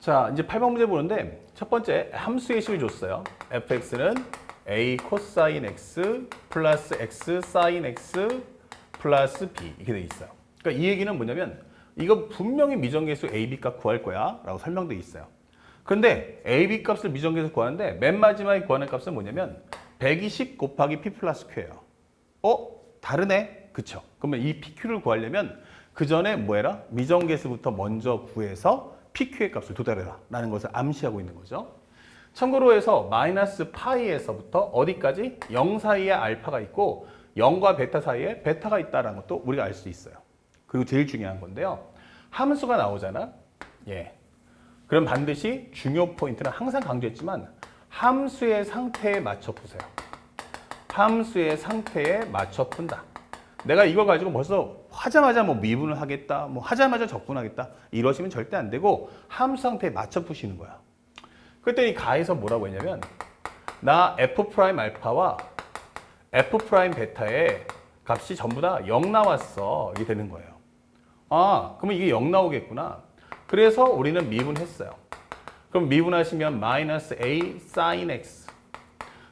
자, 이제 8번 문제 보는데 첫 번째 함수 예식을 줬어요. fx는 a 코사인 x 플러스 x 사인 x 플러스 b 이렇게 돼 있어요. 그러니까 이 얘기는 뭐냐면 이거 분명히 미정계수 a, b 값 구할 거야 라고 설명돼 있어요. 그런데 a, b 값을 미정계수 구하는데 맨 마지막에 구하는 값은 뭐냐면 120 곱하기 p 플러스 q예요. 다르네? 그쵸? 그러면 이 pq를 구하려면 그 전에 뭐 해라? 미정계수부터 먼저 구해서 PQ의 값을 도달해라 라는 것을 암시하고 있는 거죠. 참고로 해서 마이너스 파이에서부터 어디까지? 0 사이에 알파가 있고 0과 베타 사이에 베타가 있다는 것도 우리가 알 수 있어요. 그리고 제일 중요한 건데요. 함수가 나오잖아. 예. 그럼 반드시 중요 포인트는 항상 강조했지만 함수의 상태에 맞춰 푸세요. 함수의 상태에 맞춰 푼다. 내가 이걸 가지고 벌써 하자마자 뭐 미분을 하겠다, 뭐 하자마자 적분하겠다 이러시면 절대 안 되고 함수 상태에 맞춰 푸시는 거야. 그랬더니 가에서 뭐라고 했냐면 나 f 프라임 알파와 f 프라임 베타의 값이 전부 다 0 나왔어. 이게 되는 거예요. 아, 그러면 이게 0 나오겠구나. 그래서 우리는 미분했어요. 그럼 미분하시면 마이너스 a sin x.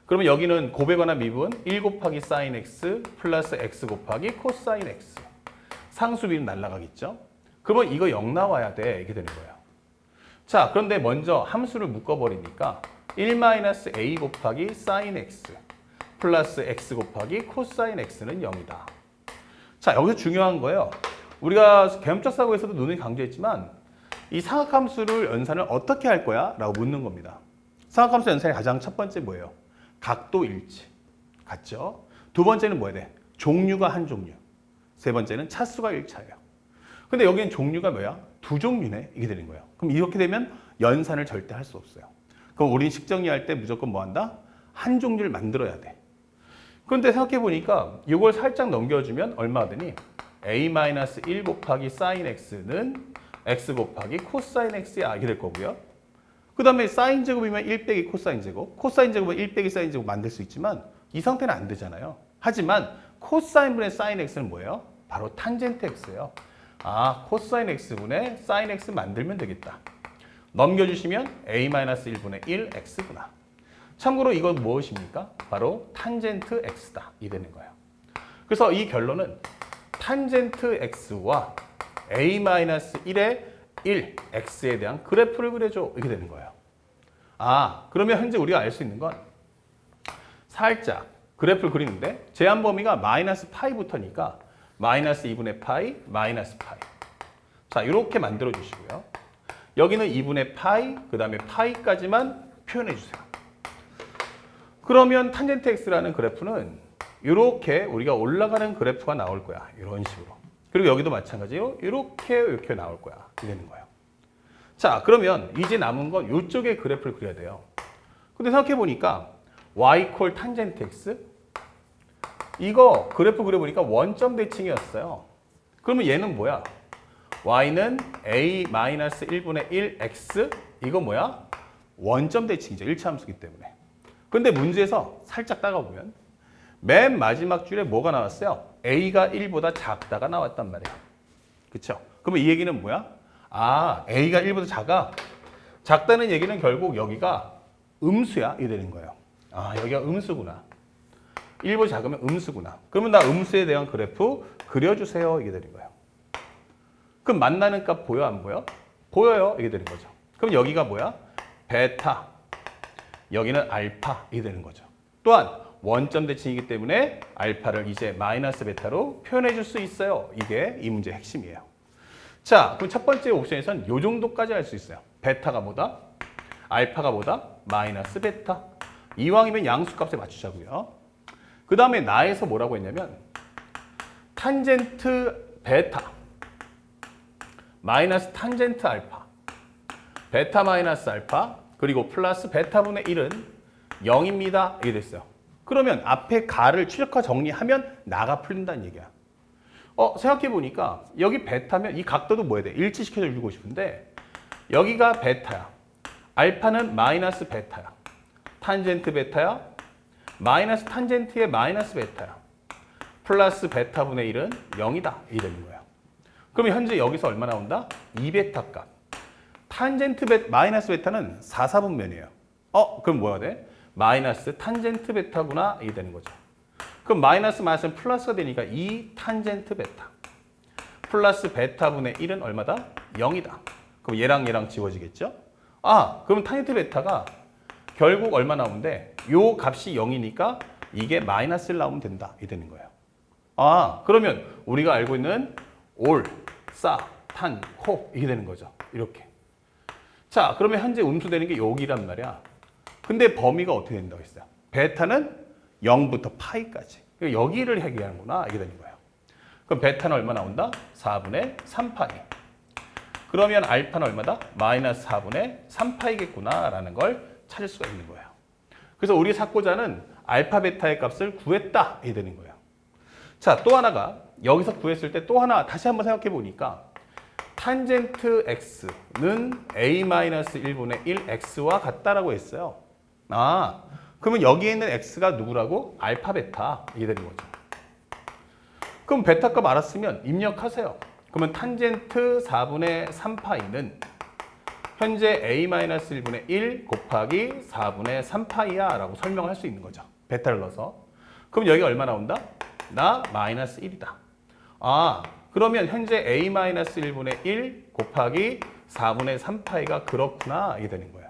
그러면 여기는 곱에 관한 미분 1 곱하기 sin x 플러스 x 곱하기 코사인 x. 상수비는 날라가겠죠? 그러면 이거 0 나와야 돼. 이렇게 되는 거예요. 자, 그런데 먼저 함수를 묶어버리니까 1-a 곱하기 sin x 플러스 x 곱하기 코사인 x는 0이다. 자, 여기서 중요한 거예요. 우리가 계엄적사고에서도 눈을 강조했지만 이 상학함수를 연산을 어떻게 할 거야? 라고 묻는 겁니다. 상학함수 연산의 가장 첫 번째 뭐예요? 각도 일치. 같죠? 두 번째는 뭐야 돼? 종류가 한 종류. 세 번째는 차수가 1차예요. 근데 여기는 종류가 뭐야? 두 종류네. 이게 되는 거예요. 그럼 이렇게 되면 연산을 절대 할 수 없어요. 그럼 우리는 식정리할 때 무조건 뭐 한다? 한 종류를 만들어야 돼. 그런데 생각해 보니까 이걸 살짝 넘겨주면 얼마 되니? a-1 곱하기 sin x는 x 곱하기 코사인 x야. 이게 될 거고요. 그 다음에 사인 제곱이면 1 빼기 코사인 제곱, 코사인 제곱은 1 빼기 사인 제곱 만들 수 있지만 이 상태는 안 되잖아요. 하지만 코사인분의 사인 x는 뭐예요? 바로 탄젠트 x예요. 아, 코사인 x분의 사인 x 만들면 되겠다. 넘겨주시면 a-1분의 1 x구나. 참고로 이건 무엇입니까? 바로 탄젠트 x다. 이 되는 거예요. 그래서 이 결론은 탄젠트 x와 a-1의 1, x에 대한 그래프를 그려줘. 이렇게 되는 거예요. 아, 그러면 현재 우리가 알 수 있는 건 살짝 그래프를 그리는데 제한 범위가 마이너스 파이부터니까 마이너스 2분의 파이, 마이너스 파이. 자, 이렇게 만들어 주시고요. 여기는 2분의 파이, 그 다음에 파이까지만 표현해 주세요. 그러면 탄젠트 x라는 그래프는 이렇게 우리가 올라가는 그래프가 나올 거야. 이런 식으로. 그리고 여기도 마찬가지로 이렇게 나올 거야. 이렇게 되는 거예요. 자, 그러면 이제 남은 건 이쪽에 그래프를 그려야 돼요. 근데 생각해 보니까 y 콜 탄젠트 x 이거 그래프 그려보니까 원점 대칭이었어요. 그러면 얘는 뭐야? y는 a-1분의 1x 이거 뭐야? 원점 대칭이죠. 1차 함수기 때문에. 근데 문제에서 살짝 따가보면 맨 마지막 줄에 뭐가 나왔어요? a가 1보다 작다가 나왔단 말이에요. 그쵸? 그러면 이 얘기는 뭐야? 아, a가 1보다 작아? 작다는 얘기는 결국 여기가 음수야. 이게 되는 거예요. 아, 여기가 음수구나. 1보다 작으면 음수구나. 그러면 나 음수에 대한 그래프 그려주세요. 이게 되는 거예요. 그럼 만나는 값 보여? 안 보여? 보여요. 이게 되는 거죠. 그럼 여기가 뭐야? 베타. 여기는 알파. 이게 되는 거죠. 또한 원점 대칭이기 때문에 알파를 이제 마이너스 베타로 표현해 줄 수 있어요. 이게 이 문제의 핵심이에요. 자, 그럼 첫 번째 옵션에서는 이 정도까지 할 수 있어요. 베타가 뭐다? 알파가 뭐다? 마이너스 베타. 이왕이면 양수값에 맞추자고요. 그 다음에 나에서 뭐라고 했냐면 탄젠트 베타 마이너스 탄젠트 알파 베타 마이너스 알파 그리고 플러스 베타분의 1은 0입니다. 이게 됐어요. 그러면 앞에 가를 최적화 정리하면 나가 풀린다는 얘기야. 생각해보니까 여기 베타면 이 각도도 뭐야 돼? 일치시켜서 주고 싶은데 여기가 베타야. 알파는 마이너스 베타야. 탄젠트 베타야. 마이너스 탄젠트의 마이너스 베타야. 플러스 베타분의 1은 0이다. 이 되는 거예요. 그러면 현재 여기서 얼마 나온다? 2베타 값. 마이너스 베타는 4사분면이에요. 그럼 뭐가 돼? 마이너스 탄젠트 베타구나 이게 되는 거죠. 그럼 마이너스는 플러스가 되니까 2 탄젠트 베타 플러스 베타분의 1은 얼마다? 0이다. 그럼 얘랑 지워지겠죠? 그럼 탄젠트 베타가 결국 얼마 나오는데 요 값이 0이니까 이게 마이너스 1 나오면 된다 이게 되는 거예요. 그러면 우리가 알고 있는 올, 싸, 탄, 코 이게 되는 거죠. 이렇게. 자, 그러면 현재 음수되는 게 여기란 말이야. 근데 범위가 어떻게 된다고 했어요? 베타는 0부터 파이까지. 그러니까 여기를 얘기하는구나 이게 되는 거예요. 그럼 베타는 얼마 나온다? 4분의 3파이. 그러면 알파는 얼마다? 마이너스 4분의 3파이겠구나 라는 걸 찾을 수가 있는 거예요. 그래서 우리 사고자는 알파 베타의 값을 구했다 이게 되는 거예요. 자, 또 하나가 여기서 구했을 때 또 하나 다시 한번 생각해 보니까 탄젠트 x는 a-1분의 1x와 같다라고 했어요. 그러면 여기에 있는 x가 누구라고? 알파 베타 이게 되는 거죠. 그럼 베타 값 알았으면 입력하세요. 그러면 탄젠트 4분의 3파이는 현재 a-1분의 1 곱하기 4분의 3파이야 라고 설명할 수 있는 거죠. 베타를 넣어서. 그럼 여기가 얼마 나온다? 나 마이너스 1이다. 그러면 현재 a-1분의 1 곱하기 4분의 3파이가 그렇구나 이게 되는 거예요.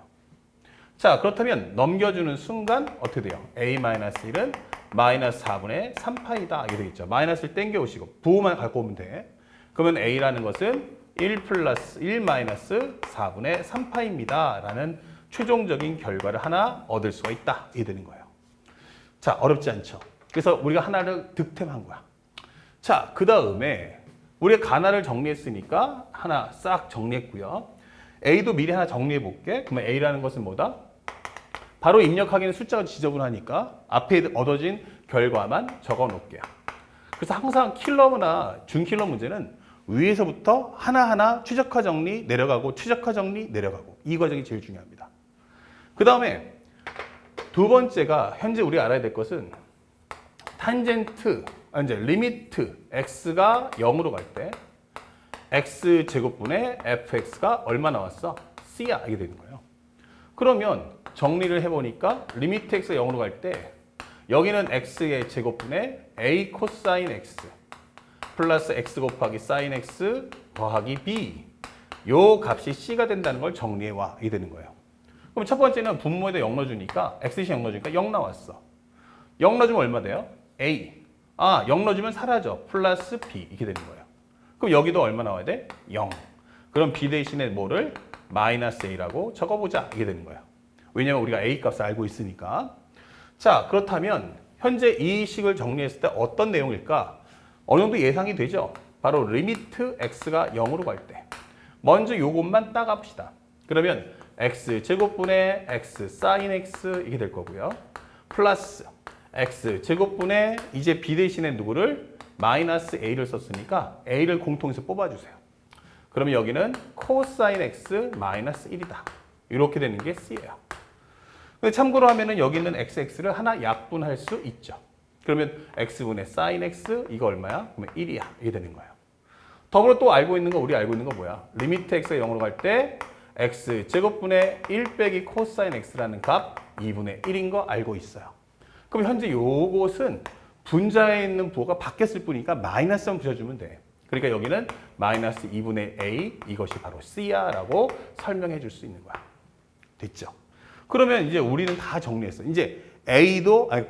자, 그렇다면 넘겨주는 순간 어떻게 돼요? a-1은 마이너스 4분의 3파이다 이게 되겠죠. 마이너스를 땡겨오시고 부호만 갖고 오면 돼. 그러면 a라는 것은 1 플러스 1 마이너스 4분의 3파입니다 라는 최종적인 결과를 하나 얻을 수가 있다 이게 되는 거예요. 자, 어렵지 않죠? 그래서 우리가 하나를 득템한 거야. 자, 그 다음에 우리가 가나를 정리했으니까 하나 싹 정리했고요. A도 미리 하나 정리해 볼게. 그러면 A라는 것은 뭐다? 바로 입력하기는 숫자가 지저분하니까 앞에 얻어진 결과만 적어 놓을게요. 그래서 항상 킬러나 준킬러 문제는 위에서부터 하나하나 최적화 정리 내려가고 최적화 정리 내려가고 이 과정이 제일 중요합니다. 그 다음에 두 번째가 현재 우리가 알아야 될 것은 탄젠트, 이제 리미트 x가 0으로 갈 때 x 제곱분의 fx가 얼마 나왔어? c야 이게 되는 거예요. 그러면 정리를 해보니까 리미트 x가 0으로 갈 때 여기는 x의 제곱분의 a 코사인 x 플러스 x 곱하기 사인 x 더하기 b 요 값이 c가 된다는 걸 정리해와 이게 되는 거예요. 그럼 첫 번째는 분모에다 0 넣어주니까 x시 0 넣어주니까 0 나왔어. 0 넣어주면 얼마 돼요? a. 0 넣어주면 사라져. 플러스 b 이렇게 되는 거예요. 그럼 여기도 얼마 나와야 돼? 0. 그럼 b 대신에 뭐를? 마이너스 a라고 적어보자 이게 되는 거예요. 왜냐면 우리가 a 값을 알고 있으니까. 자, 그렇다면 현재 이 식을 정리했을 때 어떤 내용일까? 어느 정도 예상이 되죠? 바로 리미트 x가 0으로 갈 때. 먼저 요것만 따갑시다. 그러면 x 제곱분의 x 사인 x 이게 될 거고요. 플러스 x 제곱분의 이제 b 대신에 누구를? 마이너스 a를 썼으니까 a를 공통해서 뽑아주세요. 그러면 여기는 코사인 x 마이너스 1이다. 이렇게 되는 게 c예요. 근데 참고로 하면은 여기 있는 xx를 하나 약분할 수 있죠. 그러면 x분의 사인 x 이거 얼마야? 그러면 1이야. 이게 되는 거예요. 더불어 또 알고 있는 거 우리 알고 있는 거 뭐야? 리미트 x가 0으로 갈 때 x 제곱분의 1 빼기 코사인 x라는 값 2분의 1인 거 알고 있어요. 그럼 현재 요것은 분자에 있는 부호가 바뀌었을 뿐이니까 마이너스만 붙여주면 돼. 그러니까 여기는 마이너스 2분의 a 이것이 바로 c야 라고 설명해 줄 수 있는 거야. 됐죠? 그러면 이제 우리는 다 정리했어. 이제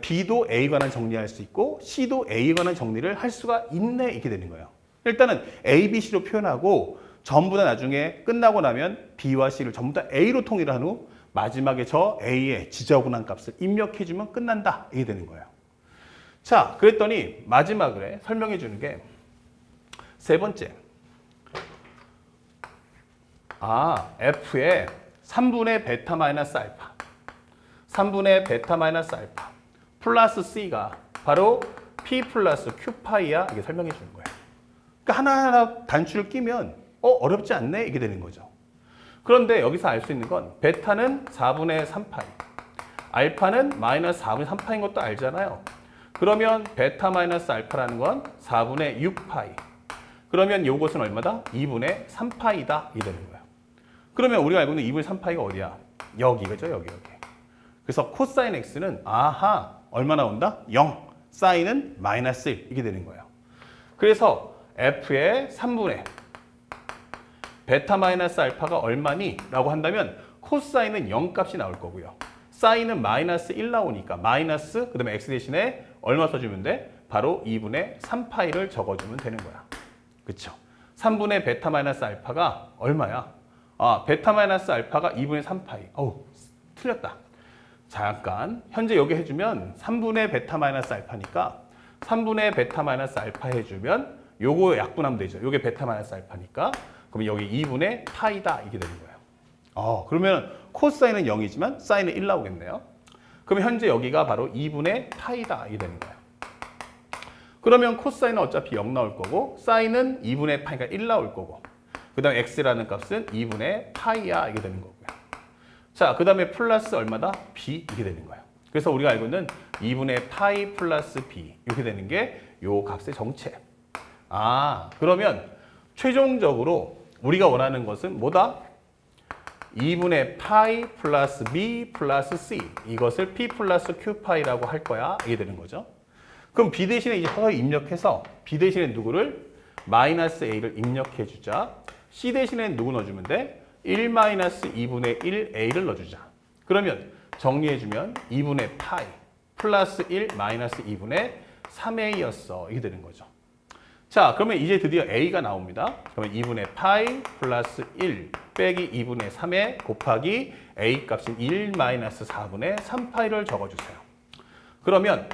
B도 A에 관한 정리할 수 있고 C도 A에 관한 정리를 할 수가 있네 이렇게 되는 거예요. 일단은 A, B, C로 표현하고 전부 다 나중에 끝나고 나면 B와 C를 전부 다 A로 통일을 한 후 마지막에 저 A의 지저분한 값을 입력해주면 끝난다 이게 되는 거예요. 자, 그랬더니 마지막에 설명해 주는 게 세 번째. F의 3분의 베타 마이너스 알파 3분의 베타 마이너스 알파 플러스 C가 바로 P 플러스 Q 파이야 이게 설명해 주는 거예요. 그러니까 하나하나 단추를 끼면 어렵지 않네 이게 되는 거죠. 그런데 여기서 알 수 있는 건 베타는 4분의 3파이 알파는 마이너스 4분의 3파인 것도 알잖아요. 그러면 베타 마이너스 알파라는 건 4분의 6파이 그러면 이것은 얼마다? 2분의 3파이다 이게 되는 거예요. 그러면 우리가 알고 있는 2분의 3파이가 어디야? 여기, 그죠? 여기. 그래서 코사인 x는 아하, 얼마 나온다? 0. 사인은 마이너스 1. 이게 되는 거예요. 그래서 f의 3분의 베타 마이너스 알파가 얼마니? 라고 한다면 코사인은 0 값이 나올 거고요. 사인은 마이너스 1 나오니까 마이너스 그 다음에 x 대신에 얼마 써주면 돼? 바로 2분의 3파이를 적어주면 되는 거야. 그쵸? 3분의 베타 마이너스 알파가 얼마야? 베타 마이너스 알파가 2분의 3파이. 어우, 틀렸다. 잠깐, 현재 여기 해주면 3분의 베타 마이너스 알파니까 3분의 베타 마이너스 알파 해주면 요거 약분하면 되죠. 요게 베타 마이너스 알파니까 그럼 여기 2분의 파이다 이게 되는 거예요. 그러면 코사인은 0이지만 사인은 1 나오겠네요. 그럼 현재 여기가 바로 2분의 파이다 이게 되는 거예요. 그러면 코사인은 어차피 0 나올 거고 사인은 2분의 파이가 1 나올 거고 그 다음에 x라는 값은 2분의 파이야 이게 되는 거고요. 자, 그 다음에 플러스 얼마다? b 이렇게 되는 거예요. 그래서 우리가 알고 있는 2분의 파이 플러스 b 이렇게 되는 게 요 값의 정체. 그러면 최종적으로 우리가 원하는 것은 뭐다? 2분의 파이 플러스 b 플러스 c 이것을 p 플러스 q 파이라고 할 거야 이게 되는 거죠. 그럼 b 대신에 이제 서서히 입력해서 b 대신에 누구를? 마이너스 a를 입력해 주자. c 대신에 누구 넣어주면 돼? 1 마이너스 2분의 1 a를 넣어주자. 그러면 정리해주면 2분의 파이 플러스 1 마이너스 2분의 3a였어. 이게 되는 거죠. 자, 그러면 이제 드디어 a가 나옵니다. 그러면 2분의 파이 플러스 1 빼기 2분의 3에 곱하기 a 값인 1 마이너스 4분의 3파이를 적어주세요. 그러면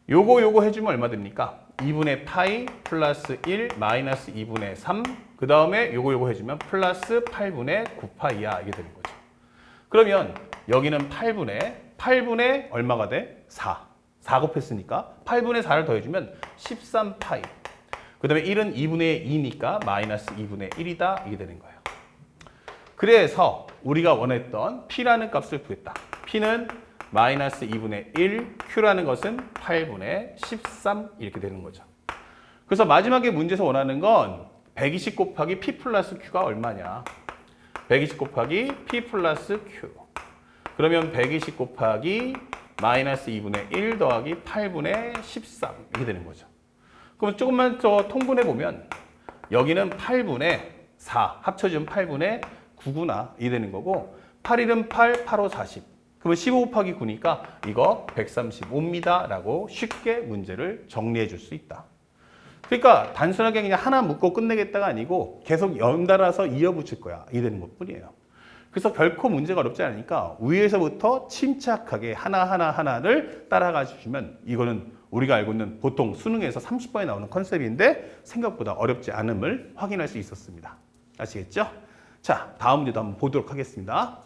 요거 해주면 얼마 됩니까? 2분의 파이 플러스 1 마이너스 2분의 3 그 다음에 요거 해주면 플러스 8분의 9파이야 이게 되는 거죠. 그러면 여기는 8분의 얼마가 돼? 4 곱했으니까 8분의 4를 더해주면 13파이 그 다음에 1은 2분의 2니까 마이너스 2분의 1이다 이게 되는 거예요. 그래서 우리가 원했던 P라는 값을 구했다. P는 마이너스 2분의 1, Q라는 것은 8분의 13 이렇게 되는 거죠. 그래서 마지막에 문제에서 원하는 건 120 곱하기 P 플러스 Q가 얼마냐. 120 곱하기 P 플러스 Q. 그러면 120 곱하기 마이너스 2분의 1 더하기 8분의 13 이렇게 되는 거죠. 그럼 조금만 더 통분해 보면 여기는 8분의 4 합쳐지면 8분의 9구나 이 되는 거고 8일은 8, 8호 40 그러면 15 곱하기 9니까 이거 135입니다 라고 쉽게 문제를 정리해 줄 수 있다. 그러니까 단순하게 그냥 하나 묶고 끝내겠다가 아니고 계속 연달아서 이어붙일 거야 이 되는 것 뿐이에요. 그래서 결코 문제가 어렵지 않으니까 위에서부터 침착하게 하나를 따라가 주시면 이거는 우리가 알고 있는 보통 수능에서 30번에 나오는 컨셉인데 생각보다 어렵지 않음을 확인할 수 있었습니다. 아시겠죠? 자, 다음 문제도 한번 보도록 하겠습니다.